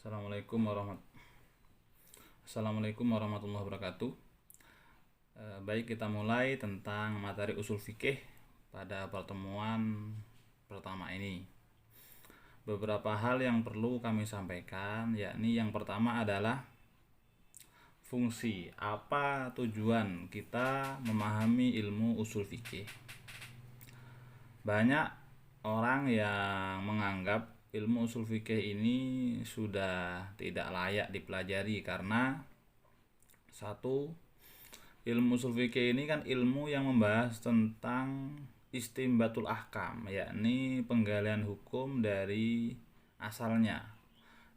Assalamualaikum warahmatullahi wabarakatuh. Baik, kita mulai tentang materi usul fikih pada pertemuan pertama ini. Beberapa hal yang perlu kami sampaikan, yakni yang pertama adalah fungsi. Apa tujuan kita memahami ilmu usul fikih? Banyak orang yang menganggap ilmu usul fikih ini sudah tidak layak dipelajari karena satu, ilmu usul fikih ini kan ilmu yang membahas tentang istimbatul ahkam, yakni penggalian hukum dari asalnya,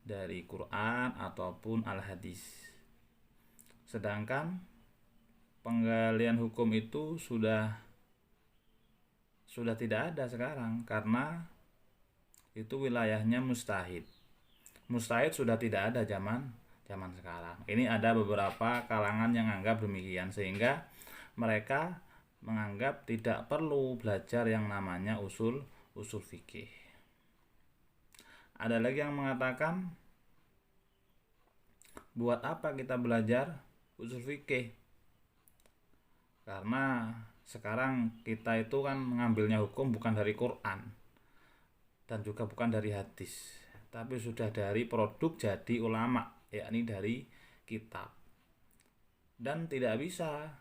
dari Quran ataupun al-hadis. Sedangkan penggalian hukum itu sudah tidak ada sekarang karena itu wilayahnya mustahid. Mustahid sudah tidak ada zaman sekarang. Ini ada beberapa kalangan yang anggap demikian, sehingga mereka menganggap tidak perlu belajar yang namanya usul fikih. Ada lagi yang mengatakan, buat apa kita belajar usul fikih? Karena sekarang kita itu kan mengambilnya hukum bukan dari Quran dan juga bukan dari hadis, tapi sudah dari produk jadi ulama, yakni dari kitab. Dan tidak bisa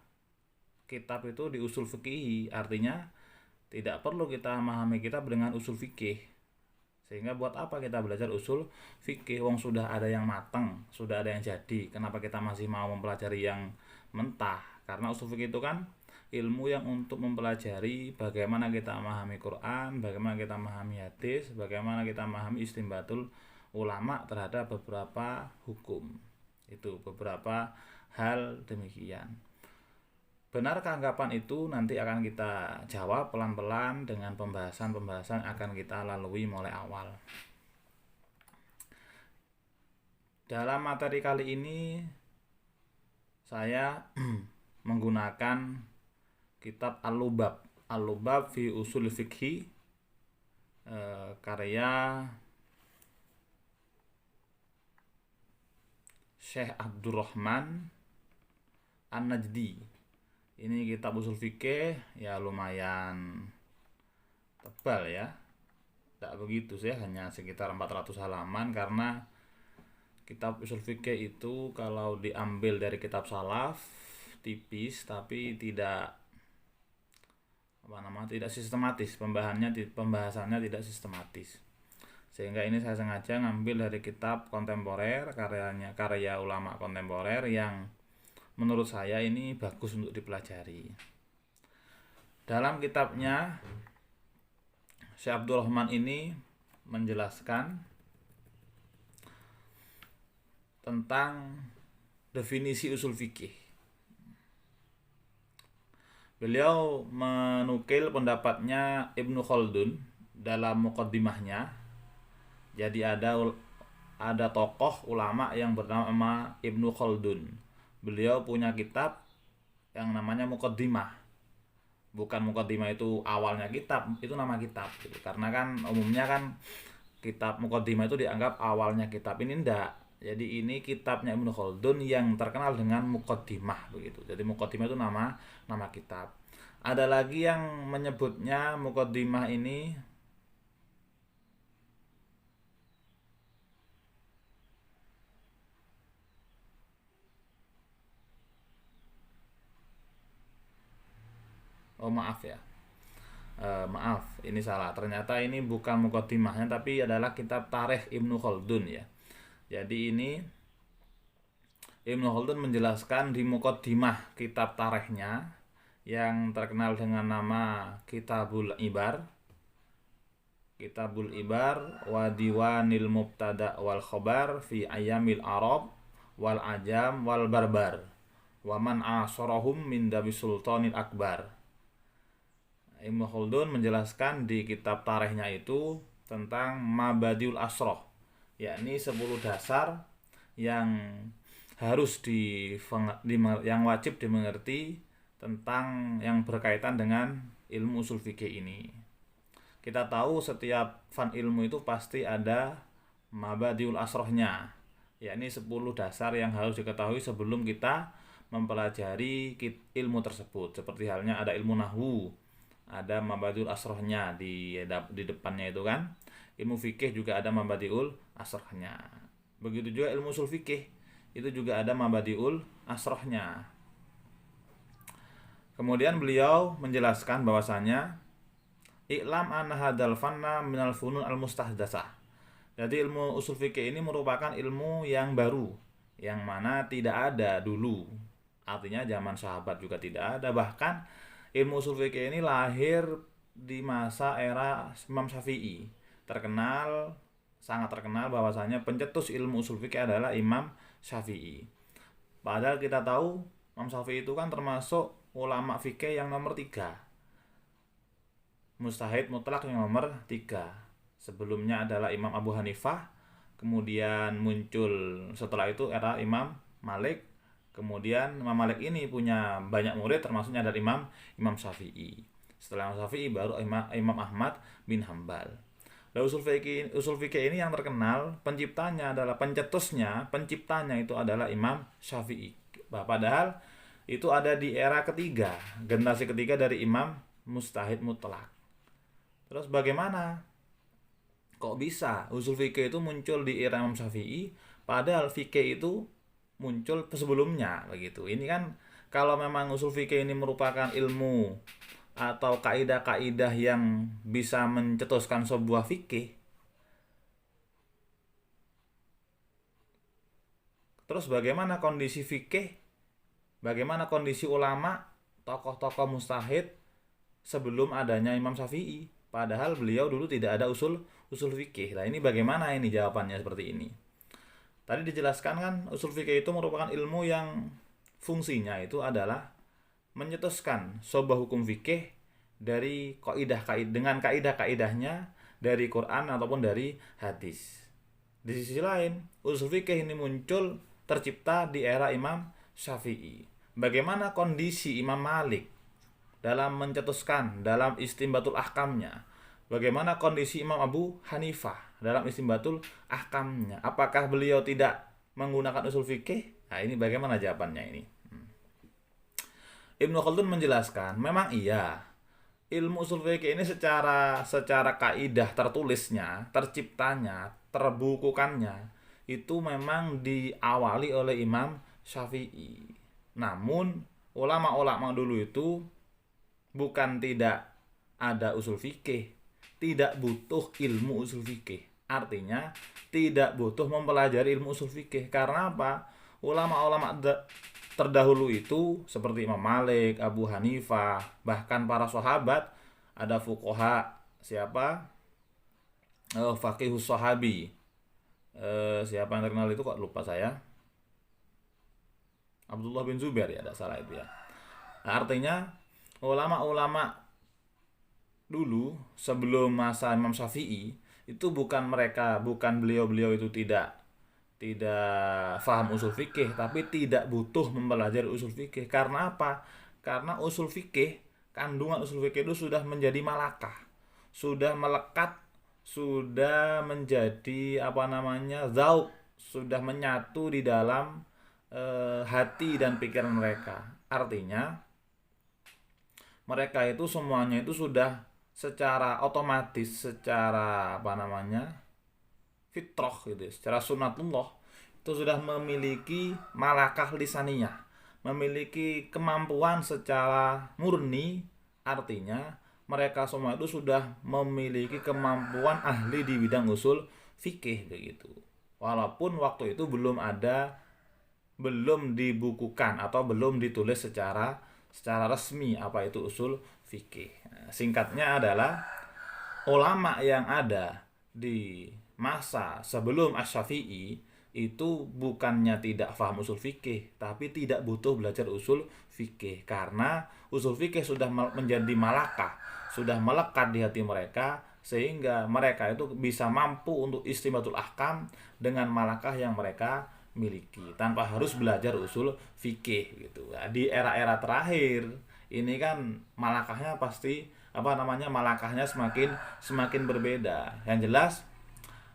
kitab itu di usul fikih, artinya tidak perlu kita memahami kitab dengan usul fikih. Sehingga buat apa kita belajar usul fikih? Wong sudah ada yang matang, sudah ada yang jadi. Kenapa kita masih mau mempelajari yang mentah? Karena usul fikih itu kan ilmu yang untuk mempelajari bagaimana kita memahami Quran, bagaimana kita memahami hadis, bagaimana kita memahami istimbatul ulama terhadap beberapa hukum. Itu beberapa hal demikian. Benarkah anggapan itu? Nanti akan kita jawab pelan-pelan dengan pembahasan akan kita lalui mulai awal. Dalam materi kali ini saya menggunakan kitab Al-Lubab fi Usul Fikhi, karya Syekh Abdurrahman An-Najdi. Ini kitab usul fikih ya lumayan tebal ya. Tidak begitu sih, hanya sekitar 400 halaman, karena kitab usul fikih itu kalau diambil dari kitab salaf tipis, tapi tidak sistematis, pembahasannya tidak sistematis. Sehingga ini saya sengaja ngambil dari kitab kontemporer, karya ulama kontemporer yang menurut saya ini bagus untuk dipelajari. Dalam kitabnya Syekh Abdurrahman ini menjelaskan tentang definisi usul fikih. Beliau menukil pendapatnya Ibnu Khaldun dalam muqaddimahnya. Jadi ada tokoh ulama yang bernama Ibnu Khaldun. Beliau punya kitab yang namanya muqaddimah. Bukan muqaddimah itu awalnya kitab, itu nama kitab gitu. Karena kan umumnya kan kitab muqaddimah itu dianggap awalnya kitab, ini enggak. Jadi ini kitabnya Ibnu Khaldun yang terkenal dengan muqaddimah begitu. Jadi muqaddimah itu nama kitab. Ada lagi yang menyebutnya muqaddimah ini maaf, ini salah. Ternyata ini bukan muqaddimahnya, tapi adalah kitab Tarikh Ibnu Khaldun ya. Jadi ini Ibnu Khaldun menjelaskan di muqaddimah kitab tarikhnya yang terkenal dengan nama Kitabul Ibar wa Diwanil Mubtada wal Khobar fi Ayyamil Arab wal Ajam wal Barbar wa man asarahum min dabi Sultanil Akbar. Ibnu Khaldun menjelaskan di kitab tarikhnya itu tentang Mabadiul Asroh, yakni 10 dasar yang harus yang wajib dimengerti tentang yang berkaitan dengan ilmu usul fikih ini. Kita tahu setiap fan ilmu itu pasti ada mabadiul asrohnya, yakni 10 dasar yang harus diketahui sebelum kita mempelajari ilmu tersebut. Seperti halnya ada ilmu nahwu, ada mabadiul asrohnya di depannya itu kan. Ilmu fikih juga ada mabadiul asrohnya. Begitu juga ilmu usul fikih, itu juga ada mabadiul asrohnya. Kemudian beliau menjelaskan bahwasanya i'lam anna hadzal fanna minal funun al-mustahdasah. Jadi ilmu usul fikih ini merupakan ilmu yang baru, yang mana tidak ada dulu. Artinya zaman sahabat juga tidak ada. Bahkan ilmu usul fikih ini lahir di masa era Imam Syafi'i. Sangat terkenal bahwasanya pencetus ilmu usul fikih adalah Imam Syafi'i. Padahal kita tahu Imam Syafi'i itu kan termasuk ulama fikih yang nomor 3. Mujtahid mutlak yang nomor 3. Sebelumnya adalah Imam Abu Hanifah, kemudian muncul setelah itu era Imam Malik. Kemudian Imam Malik ini punya banyak murid, termasuknya dari Imam Syafi'i. Setelah Imam Syafi'i baru Imam Ahmad bin Hambal. Lalu usul fikih ini yang terkenal, penciptanya itu adalah Imam Syafi'i. Padahal itu ada di era ketiga, generasi ketiga dari Imam Mujtahid mutlak. Terus bagaimana? Kok bisa usul fikih itu muncul di era Imam Syafi'i, padahal fikih itu muncul sebelumnya begitu. Ini kan kalau memang usul fikih ini merupakan ilmu atau kaidah-kaidah yang bisa mencetuskan sebuah fikih, terus bagaimana kondisi fikih? Bagaimana kondisi ulama, tokoh-tokoh mujtahid sebelum adanya Imam Syafi'i? Padahal beliau dulu tidak ada usul fikih. Nah, ini bagaimana ini jawabannya seperti ini? Tadi dijelaskan kan usul fikih itu merupakan ilmu yang fungsinya itu adalah mencetuskan sebuah hukum fikih dari dengan kaidah-kaidahnya dari Quran ataupun dari hadis. Di sisi lain, usul fikih ini muncul tercipta di era Imam Syafi'i. Bagaimana kondisi Imam Malik dalam mencetuskan dalam istinbatul ahkamnya? Bagaimana kondisi Imam Abu Hanifah dalam istinbatul ahkamnya? Apakah beliau tidak menggunakan usul fikih? Nah, ini bagaimana jawabannya ini? Ibnu Khaldun menjelaskan, memang iya, ilmu usul fikih ini secara kaidah tertulisnya, terciptanya, terbukukannya itu memang diawali oleh Imam Syafi'i. Namun ulama-ulama dulu itu bukan tidak ada usul fikih, tidak butuh ilmu usul fikih. Artinya tidak butuh mempelajari ilmu usul fikih. Karena apa? Ulama-ulama terdahulu itu seperti Imam Malik, Abu Hanifah, bahkan para sahabat, ada fuqaha siapa? Faqihus sahabi. Siapa yang terkenal itu kok lupa saya. Abdullah bin Zubair ya, tidak salah itu ya. Nah, artinya ulama-ulama dulu sebelum masa Imam Syafi'i itu bukan beliau-beliau itu tidak faham usul fikih, tapi tidak butuh mempelajari usul fikih. Karena apa? Karena usul fikih, kandungan usul fikih itu sudah menjadi malakah, sudah melekat, sudah menjadi zauk, sudah menyatu di dalam hati dan pikiran mereka. Artinya mereka itu semuanya itu sudah secara otomatis, secara fitrah gitu, secara sunatullah itu sudah memiliki malakah lisaniyah, memiliki kemampuan secara murni. Artinya mereka semua itu sudah memiliki kemampuan ahli di bidang usul fikih begitu. Walaupun waktu itu belum dibukukan atau belum ditulis secara resmi apa itu usul fikih. Singkatnya adalah ulama yang ada di masa sebelum Asy-Syafi'i itu bukannya tidak paham usul fikih, tapi tidak butuh belajar usul fikih karena usul fikih sudah menjadi malakah, sudah melekat di hati mereka, sehingga mereka itu bisa mampu untuk istinbatul ahkam dengan malakah yang mereka miliki tanpa harus belajar usul fikih gitu. Nah, di era-era terakhir ini kan malakahnya semakin berbeda. Yang jelas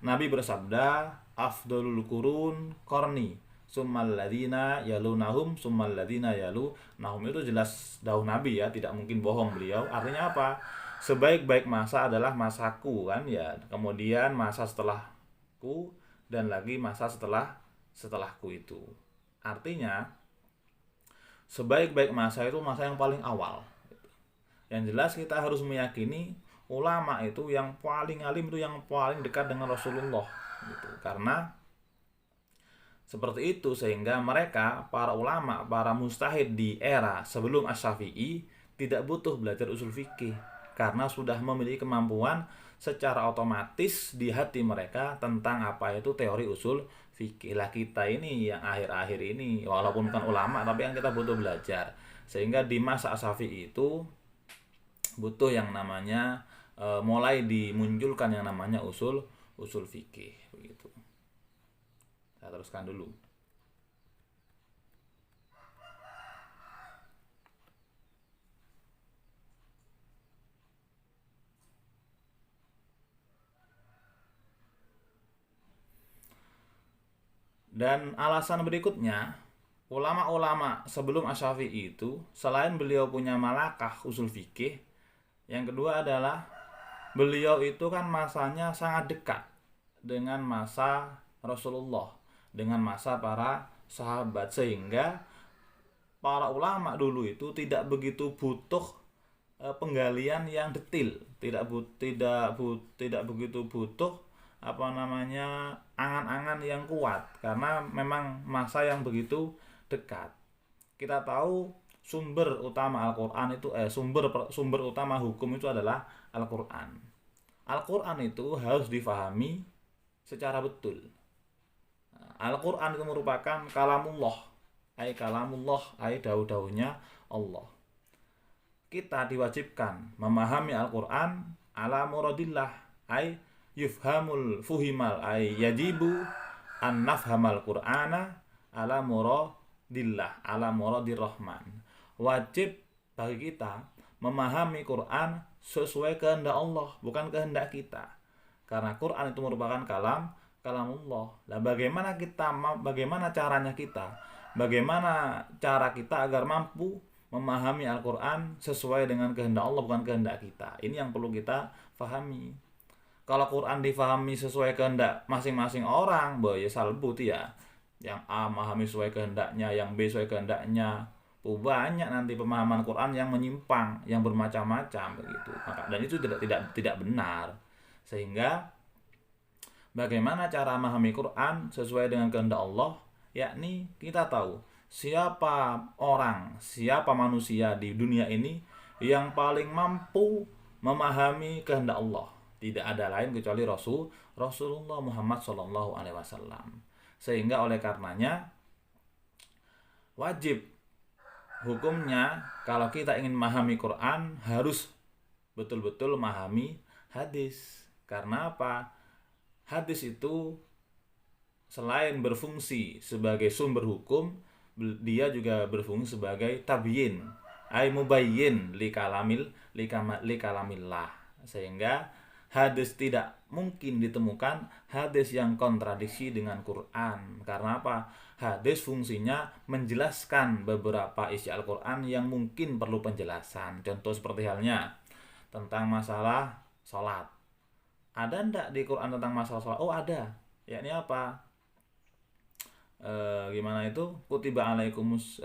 Nabi bersabda, afdalul qurun qarni, summal ladzina yalunahum summal ladzina yalunahum. Itu jelas dawuh Nabi ya, tidak mungkin bohong beliau. Artinya apa? Sebaik-baik masa adalah masaku kan ya. Kemudian masa setelahku dan lagi masa setelahku itu. Artinya sebaik-baik masa itu masa yang paling awal. Yang jelas kita harus meyakini ulama itu yang paling alim itu yang paling dekat dengan Rasulullah gitu. Karena seperti itu sehingga mereka, para ulama, para mujtahid di era sebelum Asy-Syafi'i tidak butuh belajar usul fikih karena sudah memiliki kemampuan secara otomatis di hati mereka tentang apa itu teori usul fikih. Lah kita ini yang akhir-akhir ini walaupun bukan ulama tapi yang kita butuh belajar. Sehingga di masa Asy-Syafi'i itu butuh yang namanya mulai dimunculkan yang namanya usul fikih begitu. Saya teruskan dulu. Dan alasan berikutnya, ulama-ulama sebelum Asy-Syafi'i itu selain beliau punya malakah usul fikih, yang kedua adalah beliau itu kan masanya sangat dekat dengan masa Rasulullah, dengan masa para sahabat, sehingga para ulama dulu itu tidak begitu butuh penggalian yang detail, tidak begitu butuh angan-angan yang kuat karena memang masa yang begitu dekat. Kita tahu sumber utama Al-Qur'an itu sumber utama hukum itu adalah Al-Qur'an. Al-Qur'an itu harus difahami secara betul. Al-Qur'an itu merupakan kalamullah, dawuh-dawuhnya Allah. Kita diwajibkan memahami Al-Qur'an ala muradillah, yufhamul fuhimal, yajibu an nafhamal Qur'ana ala muradillah, ala muradir rahman. Wajib bagi kita memahami Quran sesuai kehendak Allah, bukan kehendak kita. Karena Quran itu merupakan kalamullah. Lah bagaimana caranya kita? Bagaimana cara kita agar mampu memahami Al-Qur'an sesuai dengan kehendak Allah, bukan kehendak kita. Ini yang perlu kita pahami. Kalau Quran difahami sesuai kehendak masing-masing orang, ya salbut ya. Yang A memahami sesuai kehendaknya, yang B sesuai kehendaknya. Banyak nanti pemahaman Quran yang menyimpang, yang bermacam-macam begitu. Dan itu tidak benar. Sehingga bagaimana cara memahami Quran sesuai dengan kehendak Allah, yakni kita tahu siapa manusia di dunia ini yang paling mampu memahami kehendak Allah. Tidak ada lain kecuali Rasulullah Muhammad SAW. Sehingga oleh karenanya wajib hukumnya kalau kita ingin memahami Quran harus betul-betul memahami hadis. Karena apa? Hadis itu selain berfungsi sebagai sumber hukum, dia juga berfungsi sebagai tabyin, mubayyin li kalamillah. Sehingga hadis tidak mungkin ditemukan hadis yang kontradiksi dengan Quran. Karena apa? Hadis fungsinya menjelaskan beberapa isi Al-Quran yang mungkin perlu penjelasan. Contoh seperti halnya tentang masalah sholat. Ada ndak di Quran tentang masalah sholat? Oh ada. Yakni apa? Gimana itu? Kutiba alaikumus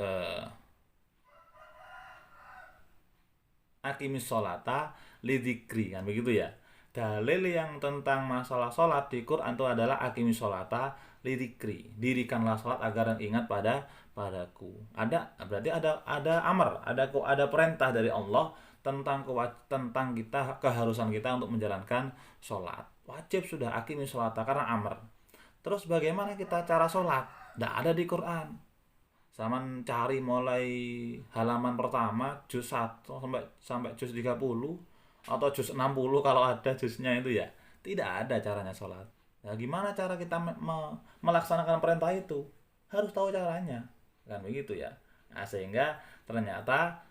akimis sholata lidzikri, kan begitu ya. Dalil yang tentang masalah sholat di Quran itu adalah akimis sholata lidzikri, dirikanlah sholat agar ingat padaku. Berarti ada amar, ada perintah dari Allah tentang kita, keharusan kita untuk menjalankan sholat. Wajib sudah akimis sholata karena amar. Terus bagaimana kita cara sholat? Tidak ada di Quran. Sama cari mulai halaman pertama juz 1 sampai juz 30 atau juz 60 kalau ada juznya itu ya. Tidak ada caranya sholat. Nah, gimana cara kita melaksanakan perintah itu? Harus tahu caranya. Kan begitu ya. Nah, sehingga ternyata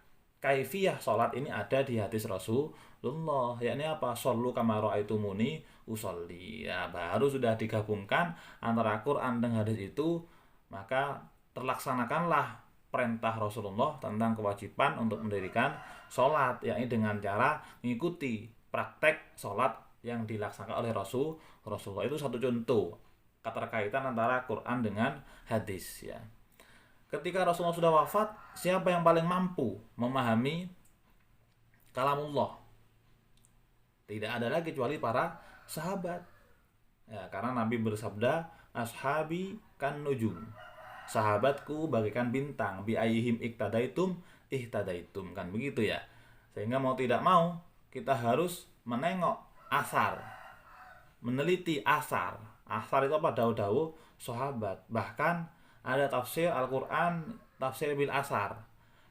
kaifiyah sholat ini ada di hadis Rasulullah. Yakni apa? Shollu kama ra'aitumuni usolli. Ya, baru sudah digabungkan antara Quran dan hadis itu, maka terlaksanakanlah perintah Rasulullah tentang kewajiban untuk mendirikan sholat, yakni dengan cara mengikuti praktek sholat yang dilaksanakan oleh Rasulullah. Itu satu contoh keterkaitan antara Quran dengan hadis, ya. Ketika Rasulullah sudah wafat, siapa yang paling mampu memahami kalamullah? Tidak ada lagi kecuali para sahabat. Ya, karena Nabi bersabda, ashabi kan nujum. Sahabatku bagaikan bintang, bi ayyihim iktadaitum ihtadaitum, kan begitu ya. Sehingga mau tidak mau kita harus menengok asar, meneliti asar. Asar itu apa? Dawu-dawu sahabat. Bahkan ada tafsir Al-Qur'an, tafsir bil asar.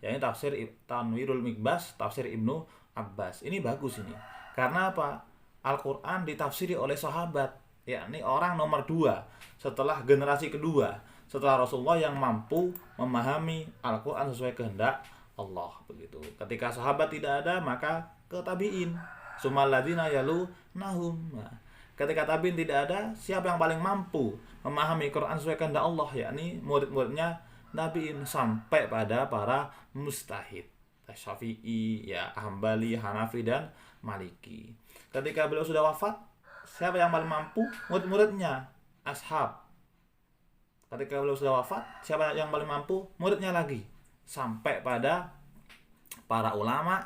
Yakni tafsir Tanwirul Mikbas, tafsir Ibnu Abbas. Ini bagus ini. Karena apa? Al-Qur'an ditafsiri oleh sahabat, yakni orang nomor 2 setelah generasi kedua, setelah Rasulullah, yang mampu memahami Al-Quran sesuai kehendak Allah, begitu. Ketika sahabat tidak ada, maka ke tabi'in, sumal ladzina yalunahum. Nah, ketika tabi'in tidak ada, siapa yang paling mampu memahami Quran sesuai kehendak Allah, yakni murid-muridnya tabi'in, sampai pada para mustahid, Syafi'i, ya, Hambali, Hanafi, dan Maliki. Ketika beliau sudah wafat, siapa yang paling mampu? Murid-muridnya, ashab. Ketika beliau sudah wafat, siapa yang paling mampu? Muridnya lagi. Sampai pada para ulama,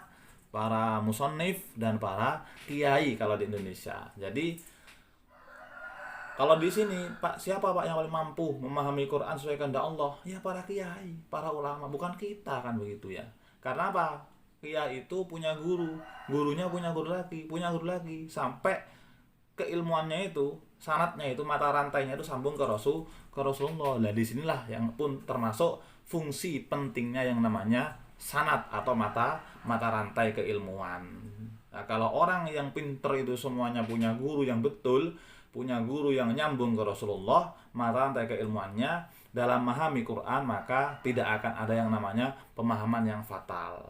para musannif, dan para kiai kalau di Indonesia. Jadi kalau di sini, Pak, siapa Pak yang paling mampu memahami Quran sesuai kehendak Allah? Ya para kiai, para ulama, bukan kita, kan begitu ya. Karena apa? Kiai itu punya guru, gurunya punya guru lagi, sampai keilmuannya itu, sanatnya itu, mata rantainya itu sambung ke Rasulullah. Nah, disinilah yang pun termasuk fungsi pentingnya yang namanya sanat atau mata rantai keilmuan. Nah, kalau orang yang pinter itu semuanya punya guru yang betul, punya guru yang nyambung ke Rasulullah, mata rantai keilmuannya dalam memahami Quran, maka tidak akan ada yang namanya pemahaman yang fatal,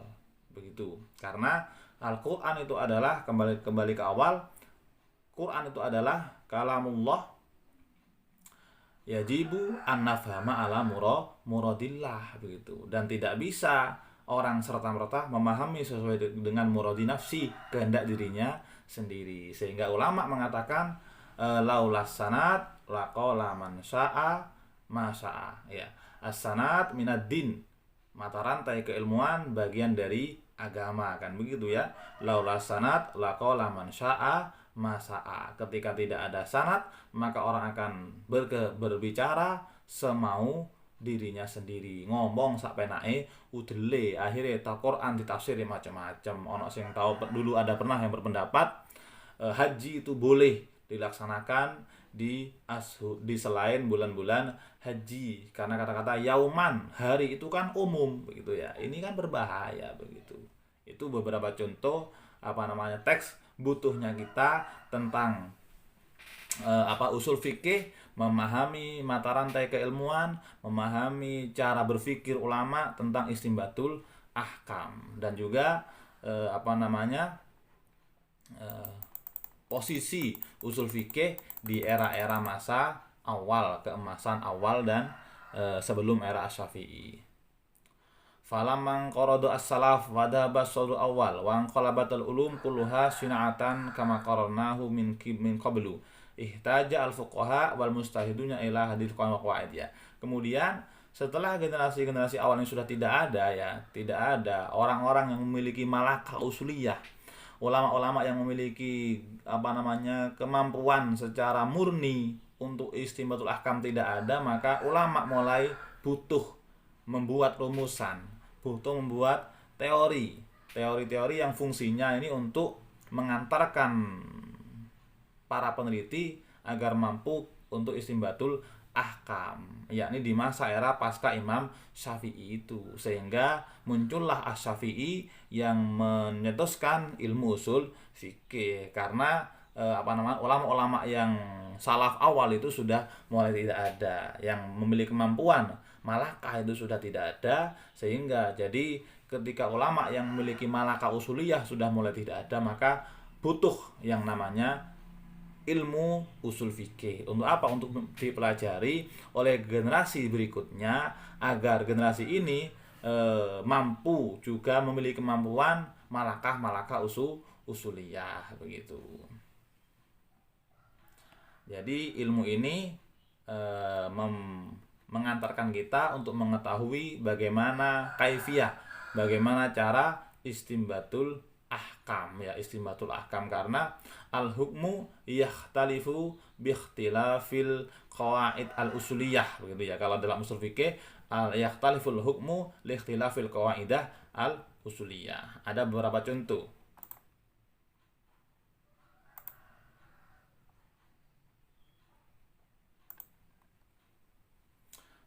begitu. Karena Al-Quran itu adalah, kembali ke awal, Quran itu adalah kalamullah, yajibu an-nafhama ala muradillah, begitu. Dan tidak bisa orang serta-merta memahami sesuai dengan muradi nafsi, kehendak dirinya sendiri. Sehingga ulama mengatakan laulas sanad laqala man syaa ma syaa, ya. As-sanad minad din, mata rantai keilmuan bagian dari agama, kan begitu ya. Laulas sanad laqala man syaa masa'a. Ketika tidak ada sanad, maka orang akan berbicara semau dirinya sendiri, ngomong sak penake udele. Akhirnya Quran ditafsiri macam-macam. Ono sing tahu dulu, ada pernah yang berpendapat haji itu boleh dilaksanakan di selain bulan-bulan haji, karena kata-kata yauman, hari itu kan umum, begitu ya. Ini kan berbahaya, begitu. Itu beberapa contoh teks butuhnya kita tentang usul fikih, memahami mata rantai keilmuan, memahami cara berpikir ulama tentang istinbatul ahkam, dan juga posisi usul fikih di era-era masa awal, keemasan awal, dan sebelum era Asy-Syafi'i. Falamang qaradu as-salaf wada basadu awal wa anqalabatul ulum kulluha sina'atan kama qarnahu min qablu ihtaja al-fuqaha wal mustahiduna ila hadits qawaid, ya. Kemudian setelah generasi-generasi awal ini sudah tidak ada, ya, tidak ada orang-orang yang memiliki malakah usuliyah, ulama-ulama yang memiliki kemampuan secara murni untuk istinbatul ahkam tidak ada, maka ulama mulai butuh membuat rumusan, butuh membuat teori-teori yang fungsinya ini untuk mengantarkan para peneliti agar mampu untuk istinbatul ahkam, yakni di masa era pasca Imam Syafi'i itu. Sehingga muncullah Asy-Syafi'i yang menyetuskan ilmu usul fikih, karena ulama-ulama yang salaf awal itu sudah mulai tidak ada, yang memiliki kemampuan malakah itu sudah tidak ada. Sehingga jadi ketika ulama yang memiliki malakah usuliyah sudah mulai tidak ada, maka butuh yang namanya ilmu usul fikih. Untuk apa? Untuk dipelajari oleh generasi berikutnya agar generasi ini mampu juga memiliki kemampuan malakah usuliyah begitu. Jadi ilmu ini mengantarkan kita untuk mengetahui bagaimana kaifiyah, bagaimana cara istimbatul ahkam, ya istimbatul ahkam, karena al hukmu yakhtalifu biikhtilafil qawaid al usuliyah begitu ya. Kalau dalam usul fikih al yakhtaliful hukmu liikhtilafil qawaidah al usuliyah. Ada beberapa contoh.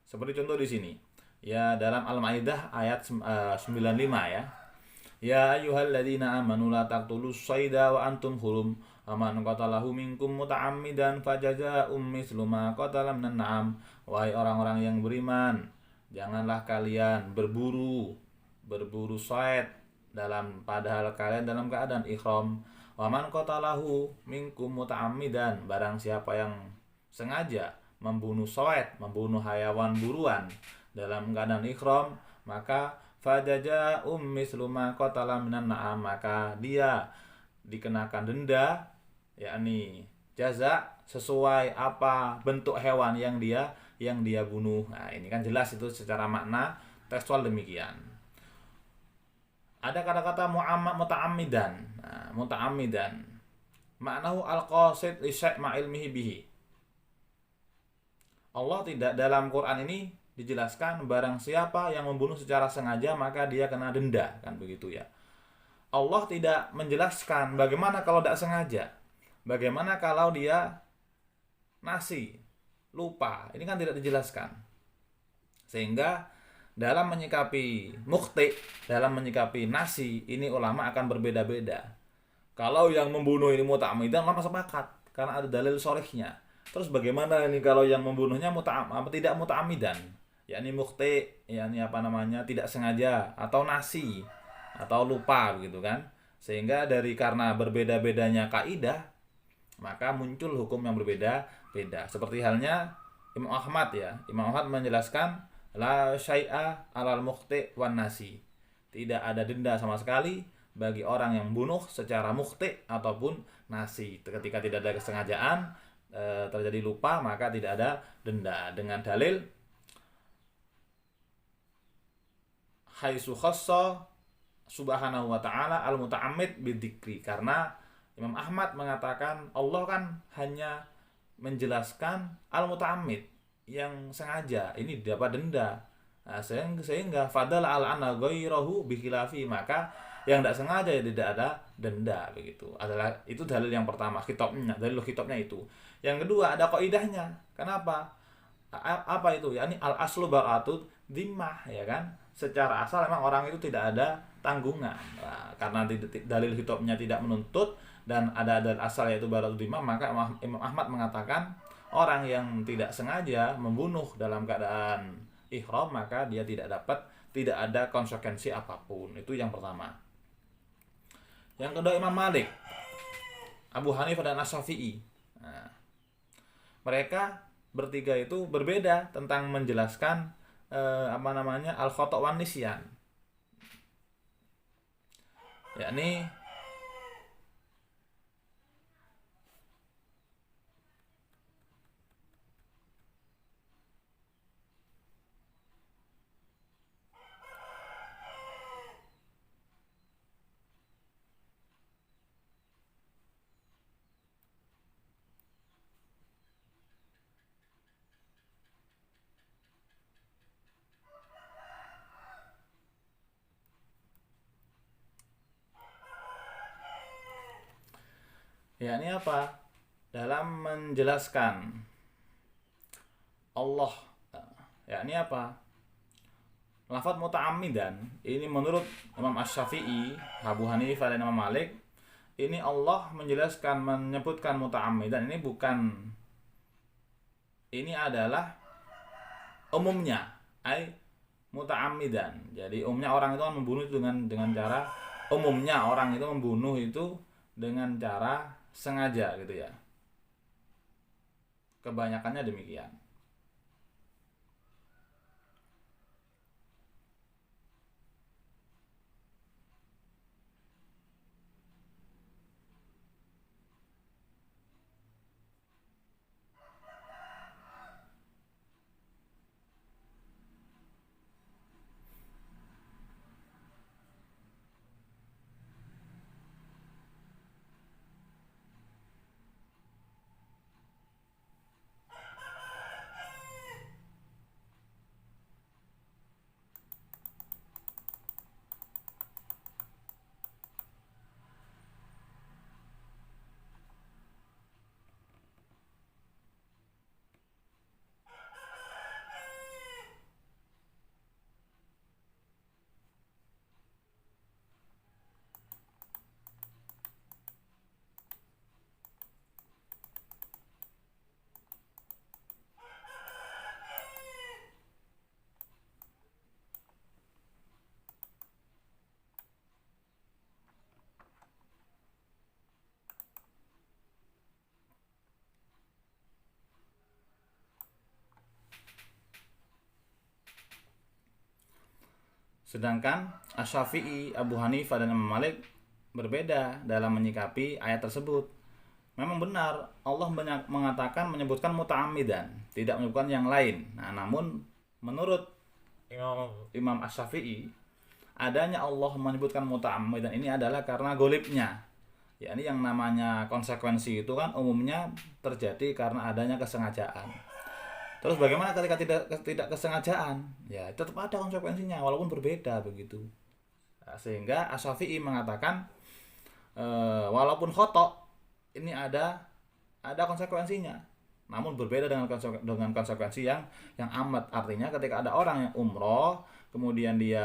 Seperti contoh di sini. Ya, dalam Al-Maidah ayat 95 ya. Ya ayyuhalladzina amanu la taqtulus sayda wa antum hurum. Aman qatalahu minkum muta'ammidan fajazaa'um mislu ma qatala minan na'am. Wahai orang-orang yang beriman, janganlah kalian berburu sayd padahal kalian dalam keadaan ihram. Wa man qatalahu minkum muta'ammidan, barang siapa yang sengaja membunuh sayd, membunuh hayawan buruan dalam keadaan ihram, maka fajaja mislu ma qatala minan na'am, maka dia dikenakan denda, yakni jaza sesuai apa bentuk hewan yang dia bunuh. Nah, ini kan jelas itu secara makna tekstual demikian. Ada kata-kata muta'ammidan. Nah, muta'ammidan maknahu al-qasid li syai' ma ilmihi bihi. Allah tidak, dalam Quran ini dijelaskan barang siapa yang membunuh secara sengaja maka dia kena denda, kan begitu ya. Allah tidak menjelaskan bagaimana kalau tidak sengaja, bagaimana kalau dia nasi lupa, ini kan tidak dijelaskan. Sehingga dalam menyikapi mukhti, dalam menyikapi nasi ini ulama akan berbeda-beda. Kalau yang membunuh ini muta'ammidan, ulama sepakat karena ada dalil sharihnya. Terus bagaimana ini kalau yang membunuhnya tidak muta'ammidan, yakni mukhti, yakni tidak sengaja, atau nasi, atau lupa begitu kan. Sehingga karena berbeda-bedanya kaidah, maka muncul hukum yang berbeda-beda. Seperti halnya Imam Ahmad ya. Imam Ahmad menjelaskan la syai'a 'alal mukhti wan nasi. Tidak ada denda sama sekali bagi orang yang bunuh secara mukhti ataupun nasi. Ketika tidak ada kesengajaan, terjadi lupa, maka tidak ada denda, dengan dalil haitsu khassa subhanahu wa ta'ala al-muta'ammid bidzikri, karena Imam Ahmad mengatakan Allah kan hanya menjelaskan al-muta'ammid, yang sengaja, ini dapat denda. Nah, sehingga fadal al-ana ghairahu bikhilafi, maka yang tidak sengaja tidak ada denda begitu. Itu dalil yang pertama, dalil khitabnya itu. Yang kedua ada kaidahnya. Kenapa? Apa itu? Yakni al-aslu bara'atud dhimmah, ya kan? Secara asal memang orang itu tidak ada tanggungan. Nah, karena dalil khitabnya tidak menuntut dan ada dalil asal yaitu bara'atud dhimmah, maka Imam Ahmad mengatakan orang yang tidak sengaja membunuh dalam keadaan ihram, maka dia tidak ada konsekuensi apapun. Itu yang pertama. Yang kedua Imam Malik, Abu Hanifah dan Asy-Syafi'i. Nah, mereka bertiga itu berbeda tentang menjelaskan al-khata' wan nisyan. Yakni ini apa? Dalam menjelaskan Allah, ini apa? Lafaz muta'ammidan ini menurut Imam Asy-Syafi'i, Abu Hanifah dan Imam Malik, ini Allah menjelaskan, menyebutkan muta'ammidan ini adalah umumnya, muta'ammidan. Jadi umumnya orang itu membunuh itu dengan cara, umumnya orang itu membunuh itu dengan cara sengaja gitu ya. Kebanyakannya demikian. Sedangkan Asy-Syafi'i, Abu Hanifah dan Imam Malik berbeda dalam menyikapi ayat tersebut. Memang benar Allah mengatakan menyebutkan muta'ammidan, tidak menyebutkan yang lain. Nah, namun menurut Imam Asy-Syafi'i, adanya Allah menyebutkan muta'ammidan ini adalah karena golibnya. Yakni yang namanya konsekuensi itu kan umumnya terjadi karena adanya kesengajaan. Terus bagaimana ketika tidak kesengajaan? Ya, tetap ada konsekuensinya walaupun berbeda begitu. Nah, sehingga Asy-Syafi'i mengatakan walaupun khotok ini ada konsekuensinya. Namun berbeda dengan konsekuensi yang amat. Artinya ketika ada orang yang umroh, kemudian dia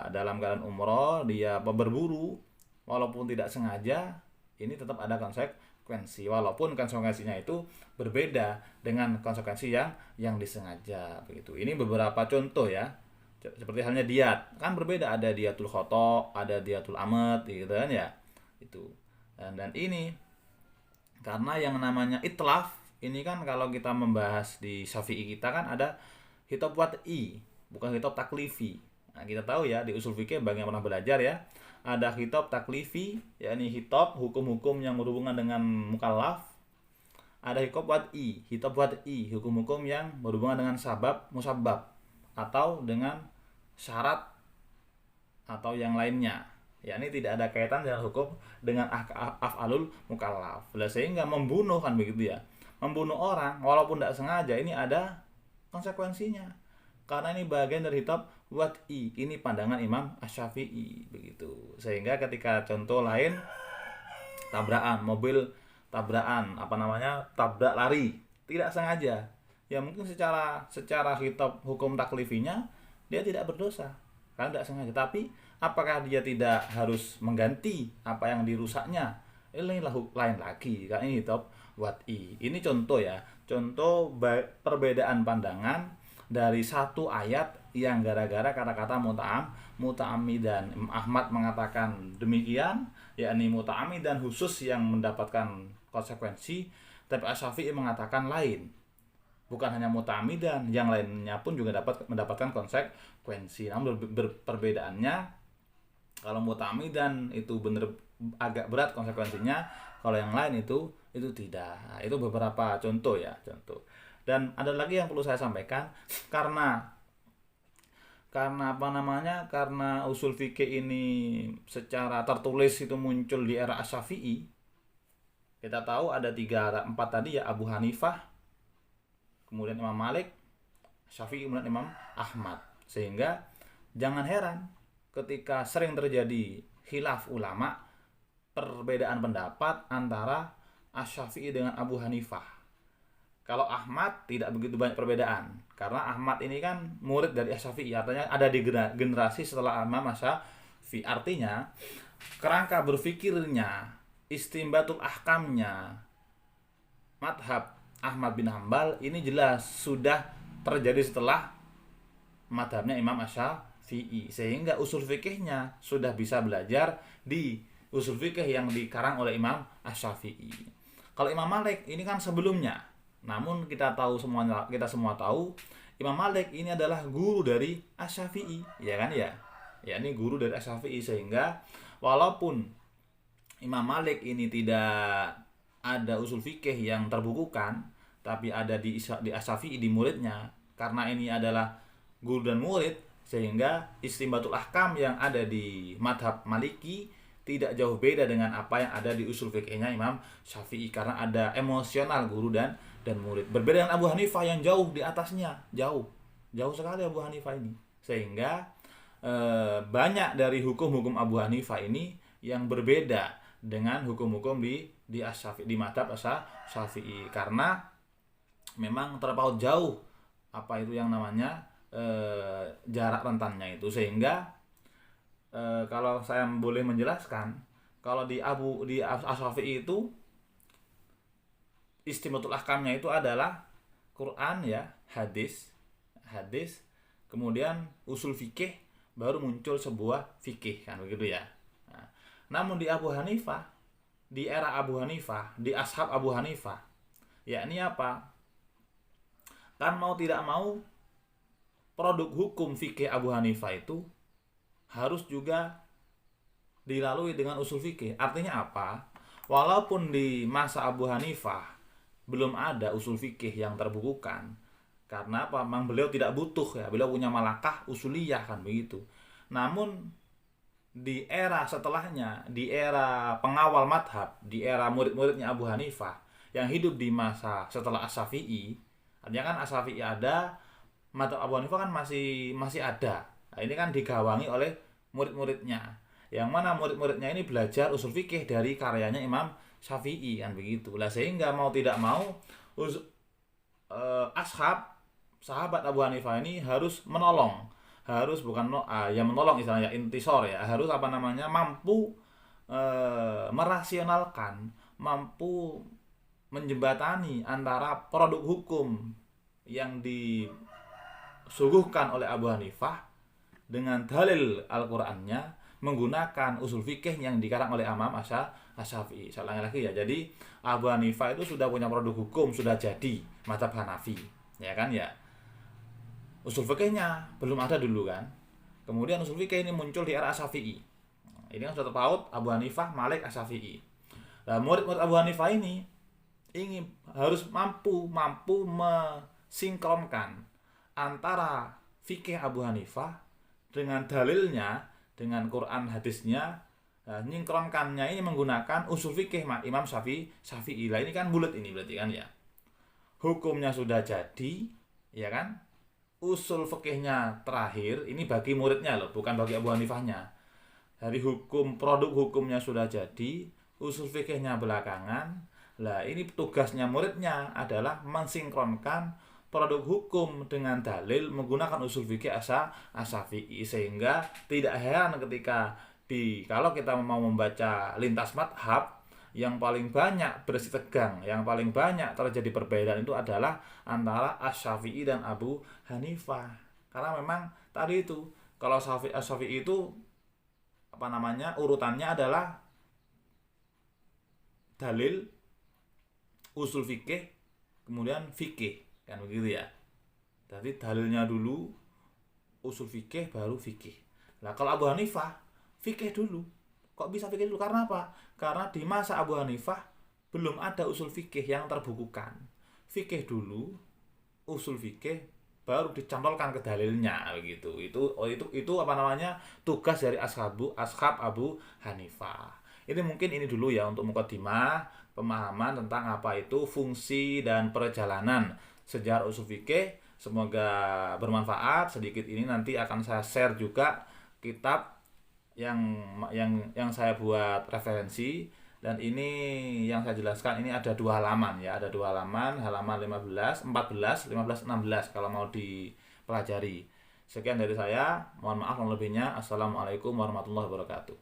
dalam keadaan umroh, dia berburu walaupun tidak sengaja, ini tetap ada konsekuensi walaupun konsekuensinya itu berbeda dengan konsekuensi yang disengaja begitu. Ini beberapa contoh ya. Seperti halnya diat, kan berbeda, ada diatul khoto, ada diatul amat gitu kan ya. Itu. Dan ini karena yang namanya itlaf ini kan kalau kita membahas di Syafi'i kita kan ada hitop wad'i, bukan hitop taklifi. Nah, kita tahu ya di usul fikih bagi yang pernah belajar ya, ada hitop taklifi, yakni hitop hukum-hukum yang berhubungan dengan mukallaf. Ada hitop wad'i, hukum-hukum yang berhubungan dengan sabab, musabab atau dengan syarat atau yang lainnya. Yakni tidak ada kaitan dengan hukum dengan af'alul mukallaf. Sehingga membunuh kan begitu ya. Membunuh orang walaupun tidak sengaja ini ada konsekuensinya. Karena ini bagian dari hitop wad'i. Ini pandangan Imam Asy-Syafi'i begitu. Sehingga ketika contoh lain tabrakan mobil, tabrakan tabrak lari tidak sengaja, ya mungkin secara hitop hukum taklifinya dia tidak berdosa karena tidak sengaja. Tapi apakah dia tidak harus mengganti apa yang dirusaknya? Ini lain lagi karena ini hitop wad'i. Ini contoh ya, contoh perbedaan pandangan dari satu ayat yang gara-gara kata-kata muta'ammidan. Ahmad mengatakan demikian, yakni muta'ammidan khusus yang mendapatkan konsekuensi, tapi Asy-Syafi'i mengatakan lain. Bukan hanya muta'ammidan, yang lainnya pun juga dapat mendapatkan konsekuensi. Namun perbedaannya, kalau muta'ammidan itu benar agak berat konsekuensinya, kalau yang lain itu tidak. Nah, itu beberapa contoh ya, contoh. Dan ada lagi yang perlu saya sampaikan, karena karena usul fikih ini secara tertulis itu muncul di era Asy-Syafi'i. Kita tahu ada 4 tadi ya, Abu Hanifah, kemudian Imam Malik, Syafi'i, kemudian Imam Ahmad. Sehingga jangan heran ketika sering terjadi khilaf ulama, perbedaan pendapat antara Asy-Syafi'i dengan Abu Hanifah. Kalau Ahmad tidak begitu banyak perbedaan, karena Ahmad ini kan murid dari Asy-Syafi'i, artinya ada di generasi setelah Imam Asy-Syafi'i. Artinya kerangka berfikirnya, istimbatul ahkamnya, madhab Ahmad bin Hambal ini jelas sudah terjadi setelah madhabnya Imam Asy-Syafi'i, sehingga usul fikihnya sudah bisa belajar di usul fikih yang dikarang oleh Imam Asy-Syafi'i. Kalau Imam Malik ini kan sebelumnya, Namun kita semua tahu Imam Malik ini adalah guru dari Asy-Syafi'i, ya kan ya? Ya, ini guru dari Asy-Syafi'i, sehingga walaupun Imam Malik ini tidak ada usul fikih yang terbukukan, tapi ada di Asy-Syafi'i, di muridnya. Karena ini adalah guru dan murid, sehingga istinbatul ahkam yang ada di madhab Maliki tidak jauh beda dengan apa yang ada di usul fikihnya Imam Syafi'i, karena ada emosional guru dan murid. Berbeda dengan Abu Hanifah yang jauh di atasnya, jauh sekali Abu Hanifah ini, sehingga banyak dari hukum-hukum Abu Hanifah ini yang berbeda dengan hukum-hukum di Asy-Syafi'i, di madhab Asy-Syafi'i, karena memang terpaut jauh apa itu yang namanya jarak rentannya itu, sehingga kalau saya boleh menjelaskan, kalau di Asy-Syafi'i itu istimbatul ahkamnya itu adalah Quran ya, hadis, kemudian usul fikih, baru muncul sebuah fikih, kan begitu ya. Nah, namun di Abu Hanifah, di era Abu Hanifah, di ashab Abu Hanifah, yakni apa? Kan mau tidak mau produk hukum fikih Abu Hanifah itu harus juga dilalui dengan usul fikih. Artinya apa? Walaupun di masa Abu Hanifah belum ada usul fikih yang terbukukan, karena apa? Memang beliau tidak butuh ya, beliau punya malakah usuliyah, kan begitu. Namun di era setelahnya, di era pengawal madhab, di era murid-muridnya Abu Hanifah yang hidup di masa setelah Asy-Syafi'i, artinya kan Asy-Syafi'i ada, madhab Abu Hanifah kan masih ada. Nah, ini kan digawangi oleh murid-muridnya, yang mana murid-muridnya ini belajar usul fikih dari karyanya Imam Syafi'i, kan begitu. Lah sehingga mau tidak mau sahabat Abu Hanifah ini harus menolong, harus bukan ya menolong, istilahnya intisor ya, harus mampu merasionalkan, mampu menjembatani antara produk hukum yang disuguhkan oleh Abu Hanifah dengan dalil Al-Qur'annya, menggunakan usul fikih yang dikarang oleh Imam Asy-Syafi'i. Saya ulangi lagi ya. Jadi Abu Hanifah itu sudah punya produk hukum, sudah jadi mazhab Hanafi, ya kan ya. Usul fikihnya belum ada dulu kan. Kemudian usul fikih ini muncul di era Asy-Syafi'i. Ini kan sudah terpaut Abu Hanifah, Malik, Asy-Syafi'i. Nah, murid-murid Abu Hanifah ini harus mampu mensinkronkan antara fikih Abu Hanifah dengan dalilnya, dengan Quran hadisnya. Nyingkronkannya ini menggunakan usul fikih Imam Syafi'i. Lah ini kan bulat ini berarti kan ya. Hukumnya sudah jadi, ya kan? Usul fikihnya terakhir, ini bagi muridnya loh, bukan bagi Abu Hanifahnya. Dari produk hukumnya sudah jadi, usul fikihnya belakangan. Lah ini tugasnya muridnya adalah mensinkronkan produk hukum dengan dalil menggunakan usul fikih Asy-Syafi'i, sehingga tidak heran ketika kalau kita mau membaca lintas madhab, yang paling banyak bersih tegang, yang paling banyak terjadi perbedaan itu adalah antara Asy-Syafi'i dan Abu Hanifah. Karena memang tadi itu, kalau Asy-Syafi'i itu urutannya adalah dalil, usul fikih, kemudian fikih, kan begitu ya. Jadi dalilnya dulu, usul fikih, baru fikih. Nah kalau Abu Hanifah, fikih dulu. Kok bisa fikih dulu? Karena apa? Karena di masa Abu Hanifah belum ada usul fikih yang terbukukan. Fikih dulu, usul fikih, baru dicantolkan ke dalilnya begitu. Itu tugas dari ashab Abu Hanifah. Ini mungkin ini dulu ya untuk mukadimah, pemahaman tentang apa itu fungsi dan perjalanan sejarah usul fikih. Semoga bermanfaat. Sedikit ini nanti akan saya share juga kitab yang saya buat referensi, dan ini yang saya jelaskan ini ada 2 halaman ya, ada 2 halaman, halaman 15, 14, 15, 16 kalau mau dipelajari. Sekian dari saya, mohon maaf kalau lebihnya. Assalamualaikum warahmatullahi wabarakatuh.